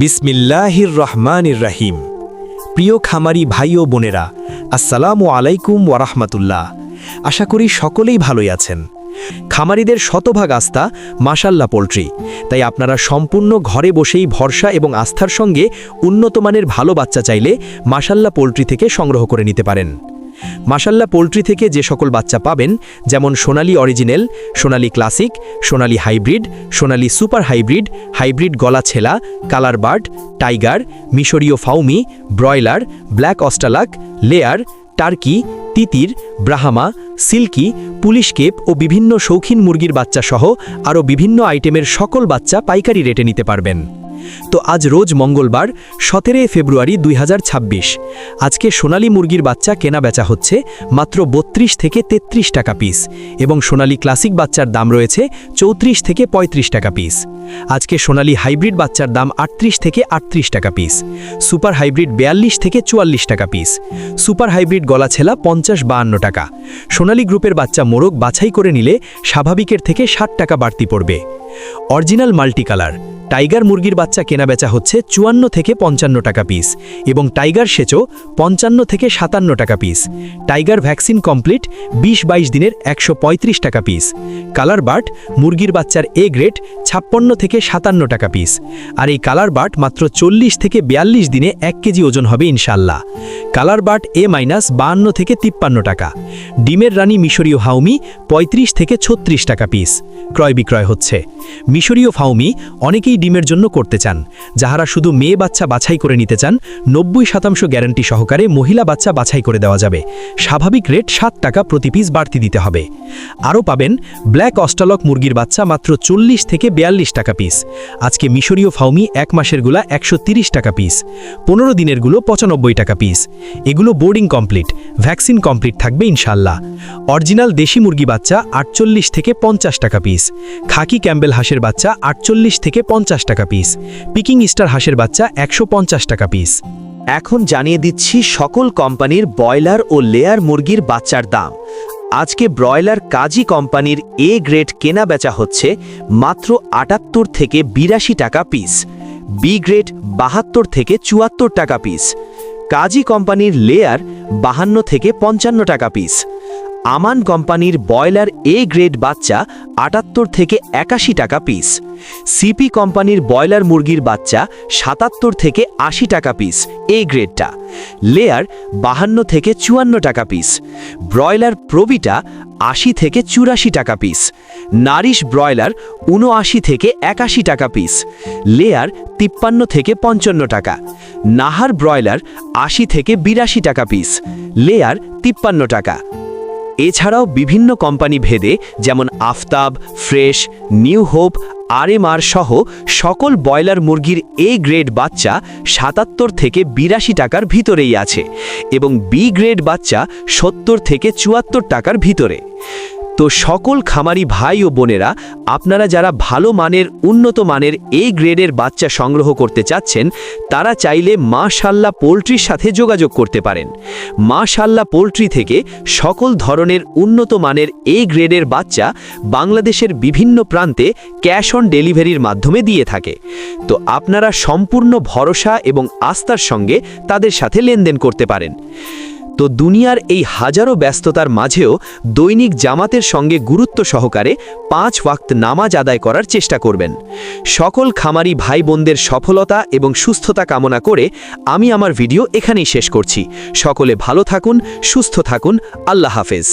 বিসমিল্লাহির রহমানির রহিম। প্রিয় খামারি ভাই ও বোনেরা, আসসালামু আলাইকুম ওয়ারাহমাতুল্লাহ। আশা করি সকলেই ভালোই আছেন। খামারিদের শতভাগ আস্থা মাশাল্লাহ পোল্ট্রি, তাই আপনারা সম্পূর্ণ ঘরে বসেই ভরসা এবং আস্থার সঙ্গে উন্নত মানের ভালো বাচ্চা চাইলে মাশাল্লাহ পোল্ট্রি থেকে সংগ্রহ করে নিতে পারেন। মাশাল্লাহ পোল্ট্রি থেকে যে সকল বাচ্চা পাবেন, যেমন সোনালী অরিজিনাল, সোনালী ক্লাসিক, সোনালী হাইব্রিড, সোনালী সুপার হাইব্রিড, হাইব্রিড গলা ছেলা, কালার বার্ড, টাইগার, মিশরীয় ফাউমি, ব্রয়লার, ব্ল্যাক অস্ট্রালাক, লেয়ার, টার্কি, তিতির, ব্রাহ্মা, সিল্কি, পুলিশ কেপ ও বিভিন্ন শৌখিন মুরগির বাচ্চা সহ আরও বিভিন্ন আইটেমের সকল বাচ্চা পাইকারি রেটে নিতে পারবেন। তো আজ রোজ মঙ্গলবার 17 ফেব্রুয়ারি 2026। আজকে সোনালী মুরগির বাচ্চা কেনা বেচা হচ্ছে মাত্র 32 থেকে 33 টাকা পিস এবং সোনালী ক্লাসিক বাচ্চার দাম রয়েছে 34 থেকে 35 টাকা পিস। আজকে সোনালী হাইব্রিড বাচ্চার দাম 38 থেকে 38 টাকা পিস, সুপার হাইব্রিড 42 থেকে 44 টাকা পিস, সুপার হাইব্রিড গলা ছেলা 50-52 টাকা। সোনালী গ্রুপের বাচ্চা মোরগ বাছাই করে নিলে স্বাভাবিকের থেকে 60 টাকা বাড়তি পড়বে। অরিজিনাল মাল্টি কালার টাইগার মুরগির বাচ্চা কেনা বেচা হচ্ছে 54 থেকে 55 টাকা পিস এবং টাইগার সেচো 55 থেকে 57 টাকা পিস। টাইগার ভ্যাকসিন কমপ্লিট 20-22 দিনের 135 টাকা পিস। কালার বার্ড মুরগির বাচ্চার এ গ্রেড 56 থেকে 57 টাকা পিস। আর এই কালার বার্ড মাত্র 40 থেকে 42 দিনে 1 কেজি ওজন হবে ইনশাল্লাহ। কালার বার্ড A-52 থেকে 53 টাকা। ডিমের রানী মিশরীয় হাউমি 35 থেকে 36 টাকা পিস ক্রয় বিক্রয় হচ্ছে। মিশরীয় ফাউমি অনেকেই ডিমের জন্য করতে চান, যাহারা শুধু মেয়ে বাচ্চা বাছাই করে নিতে চান 90% গ্যারান্টি সহকারে মহিলা বাচ্চা বাছাই করে দেওয়া যাবে। স্বাভাবিক রেট 7 টাকা প্রতি পিস বাড়তি দিতে হবে। আরও পাবেন ব্ল্যাক অস্ট্রালক মুরগির বাচ্চা মাত্র 40 থেকে 42 টাকা পিস। আজকে মিশরীয় ফাউমি 1 মাসেরগুলা 130 টাকা পিস, 15 দিনেরগুলো 95 টাকা পিস। এগুলো বোর্ডিং কমপ্লিট, ভ্যাকসিন কমপ্লিট থাকবে ইনশাল্লাহ। অরিজিনাল দেশি মুরগি বাচ্চা 48 থেকে 50 টাকা পিস। খাকি ক্যাম্বেল হাঁসের বাচ্চা 48 থেকে 50 টাকা পিস। পিকিং স্টার হাঁসের বাচ্চা 150 টাকা পিস। এখন জানিয়ে দিচ্ছি সকল কোম্পানির ব্রয়লার ও লেয়ার মুরগির বাচ্চার দাম। আজকে ব্রয়লার কাজী কোম্পানির এ গ্রেড কেনা বেচা হচ্ছে মাত্র 78 থেকে 82 টাকা পিস, বি গ্রেড 72 থেকে 74 টাকা পিস, কাজী কোম্পানির লেয়ার 52 থেকে 55 টাকা পিস, আমান কোম্পানির ব্রয়লার এ গ্রেড বাচ্চা 78 থেকে 81 টাকা পিস, সিপি কোম্পানির ব্রয়লার মুরগির বাচ্চা 77 থেকে 80 টাকা পিস এ গ্রেডটা, লেয়ার 52 থেকে 54 টাকা পিস, ব্রয়লার প্রবিটা 80 থেকে 84 টাকা পিস, নারিশ ব্রয়লার 79 থেকে 81 টাকা পিস, লেয়ার 53 থেকে 55 টাকা, নাহার ব্রয়লার 80 থেকে 82 টাকা পিস, লেয়ার 53 টাকা। এছাড়াও বিভিন্ন কোম্পানি ভেদে যেমন Aftab, fresh, new hope, RMR সহ সকল ব্রয়লার মুরগির এ গ্রেড বাচ্চা 77 থেকে 82 টাকার ভিতরেই আছে এবং বি গ্রেড বাচ্চা 70 থেকে 74 টাকার ভিতরে। তো সকল খামারি ভাই ও বোনেরা, আপনারা যারা ভালো মানের উন্নত মানের এই গ্রেডের বাচ্চা সংগ্রহ করতে চাচ্ছেন, তারা চাইলে মাশাল্লাহ পোল্ট্রির সাথে যোগাযোগ করতে পারেন। মাশাল্লাহ পোল্ট্রি থেকে সকল ধরনের উন্নত মানের এই গ্রেডের বাচ্চা বাংলাদেশের বিভিন্ন প্রান্তে ক্যাশ অন ডেলিভারির মাধ্যমে দিয়ে থাকে। তো আপনারা সম্পূর্ণ ভরসা এবং আস্থার সঙ্গে তাদের সাথে লেনদেন করতে পারেন। তো দুনিয়ার এই হাজারো ব্যস্ততার মাঝেও দৈনিক জামাতের সঙ্গে গুরুত্ব সহকারে 5 ওয়াক্ত নামাজ আদায় করার চেষ্টা করবেন। সকল খামারি ভাই বোনদের সফলতা এবং সুস্থতা কামনা করে আমি আমার ভিডিও এখানেই শেষ করছি। সকলে ভালো থাকুন, সুস্থ থাকুন। আল্লাহ হাফেজ।